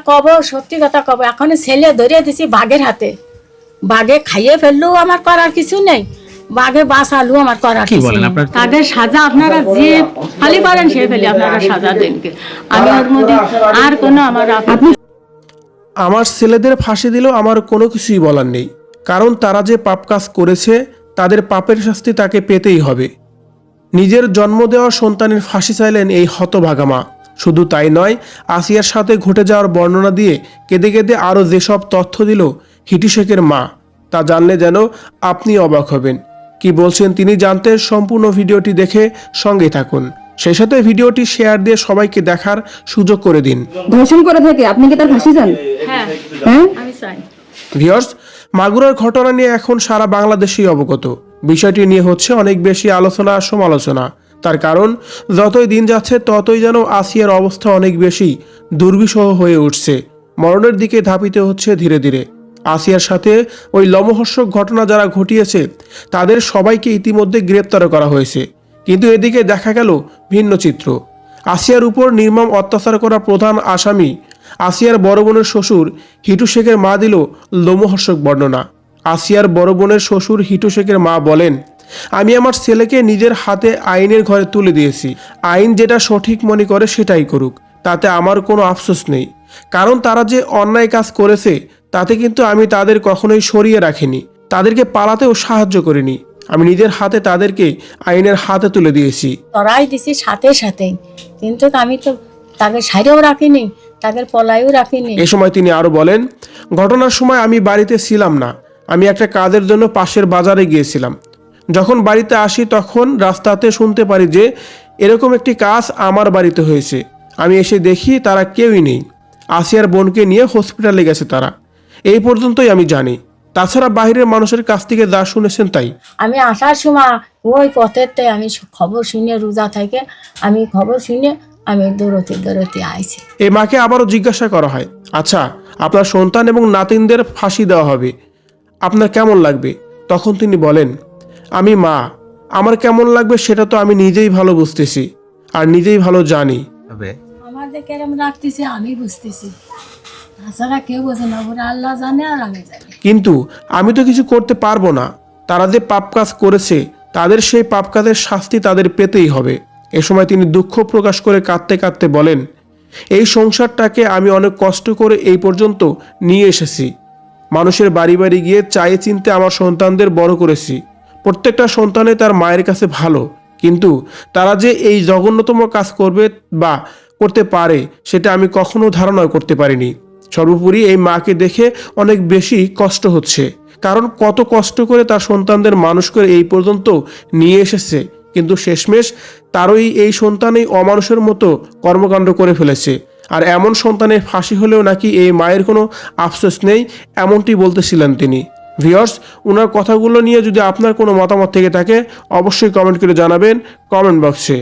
কব সত্যি কথা কব, এখন ছেলে ধরিয়ে দিছি বাঘের হাতে, বাঘে খাইয়ে ফেললেও আমার করার কিছু নেই, বাঘে বাঁচালেও আমার করার কি কিছু বলেন নেই। আপনার? তাদের সাজা আপনারা যে খালি পারেন সে ফেলে আপনারা সাজা দেনকে, আমি ওর মধ্যে আর কোনো আমার আমার ছেলেদের ফাঁসি দিলেও আমার কোনো কিছুই বলার নেই, কারণ তারা যে পাপ কাজ করেছে তাদের পাপের শাস্তি তাকে পেতেই হবে। নিজের জন্ম দেওয়া সন্তানের ফাঁসি চাইলেন এই হতভাগা মা। শুধু তাই নয়, আসিয়ার সাথে ঘটে যাওয়ার বর্ণনা দিয়ে কেঁদে কেঁদে আরও যেসব তথ্য দিল হিটু শেখের মা, তা জানলে যেন আপনি অবাক হবেন। কি বলছেন তিনি জানতে সম্পূর্ণ ভিডিওটি দেখে সঙ্গে থাকুন। সেই সাথে ভিডিওটি শেয়ার দিয়ে সবাইকে দেখার সুযোগ করে দিন। ধর্ষণ করে থাকে, আপনি কি তার ফাঁসি চান? হ্যাঁ হ্যাঁ, আমি চাই। ভিউয়ার্স, মাগুরার ঘটনা নিয়ে এখন সারা বাংলাদেশই অবগত। বিষয়টি নিয়ে হচ্ছে অনেক বেশি আলোচনা সমালোচনা। তার কারণ যতই দিন যাচ্ছে ততই যেন আসিয়ার অবস্থা অনেক বেশি দুর্বিষহ হয়ে উঠছে, মরণের দিকে ধাপিতে হচ্ছে ধীরে ধীরে। আসিয়ার সাথে ওই লোমহর্ষক ঘটনা যারা ঘটিয়েছে তাদের সবাইকে ইতিমধ্যে গ্রেপ্তার করা হয়েছে, কিন্তু এদিকে দেখা গেল ভিন্ন চিত্র। আসিয়ার উপর নির্মম অত্যাচার করা প্রধান আসামি আসিয়ার বড় বোনের শ্বশুর হিটু শেখের মা দিল লোমহর্ষক বর্ণনা। আসিয়ার বড় বোনের শ্বশুর হিটু শেখের মা বলেন, আমি আমার ছেলেকে নিজের হাতে আইনের ঘরে তুলে দিয়েছি, আইন যেটা সঠিক মনে করে সেটাই করুক, তাতে আমার কোনো আফসোস নেই। কারণ তারা যে অন্যায় কাজ করেছে তাতে কিন্তু আমি তাদের কখনোই সরিয়ে রাখিনি, তাদেরকে পালাতেও সাহায্য করিনি। আমি নিজের হাতে তাদেরকে আইনের হাতে তুলে দিয়েছি। তরাই দিছি সাথে সাথেই, কিন্তু আমি তো তাকে সাইরেও রাখিনি, তাদের পলাইও রাখিনি। এ সময় তিনি আরো বলেন, ঘটনার সময় আমি বাড়িতে ছিলাম না, আমি একটা কাজের জন্য পাশের বাজারে গিয়েছিলাম। যখন বাড়িতে আসি তখন রাস্তাতে শুনতে পারি যে এরকম একটি কাজ আমার বাড়িতে হয়েছে। আমি এসে দেখি তারা কেউই নেই, আসিয়ার বোনকে নিয়ে হসপিটালে গেছে তারা। এই পর্যন্তই আমি জানি, তাছাড়া বাইরের মানুষের কাছ থেকে যা শুনেছেন তাই। আমি আসার সময় ওই পথেতে আমি খবর শুনে রোজা থেকে আমি খবর শুনে আমি দৌড়তে আইছি। এই মাকে আবারও জিজ্ঞাসা করা হয়, আচ্ছা আপনার সন্তান এবং নাতিনদের ফাঁসি দেওয়া হবে, আপনার কেমন লাগবে? তখন তিনি বলেন, আমি মা, আমার কেমন লাগবে সেটা তো আমি নিজেই ভালো বুঝতেছি আর নিজেই ভালো জানি। আমার যে কেরম রাখতেছে আমি বুঝতেছি, তাছাড়া কেউ বোঝে না, ওরা আল্লাহ জানে আর আমি জানি। কিন্তু আমি তো কিছু করতে পারবো না, তারা যে পাপ কাজ করেছে তাদের সেই পাপ কাজের শাস্তি তাদের পেতেই হবে। এ সময় তিনি দুঃখ প্রকাশ করে কাঁদতে কাঁদতে বলেন, এই সংসারটাকে আমি অনেক কষ্ট করে এই পর্যন্ত নিয়ে এসেছি। মানুষের বাড়ি বাড়ি গিয়ে চায়ে চিনতে আমার সন্তানদের বড় করেছি। প্রত্যেকটা সন্তানে তার মায়ের কাছে ভালো, কিন্তু তারা যে এই জঘন্যতম কাজ করবে বা করতে পারে সেটা আমি কখনো ধারণা করতে পারিনি। সর্বোপরি এই মাকে দেখে অনেক বেশি কষ্ট হচ্ছে, কারণ কত কষ্ট করে তার সন্তানদের মানুষ করে এই পর্যন্ত নিয়ে এসেছে, কিন্তু শেষমেশ তারই এই সন্তানই অমানুষের মতো কর্মকাণ্ড করে ফেলেছে। আর এমন সন্তানের ফাঁসি হলেও নাকি এই মায়ের কোনো আফসোস নেই, এমনটি বলতেছিলেন তিনি। ভিউয়ার্স, ওনার কথাগুলো নিয়ে যদি আপনার কোনো মতামত থেকে থাকে অবশ্যই কমেন্ট করে জানাবেন কমেন্ট বক্সে।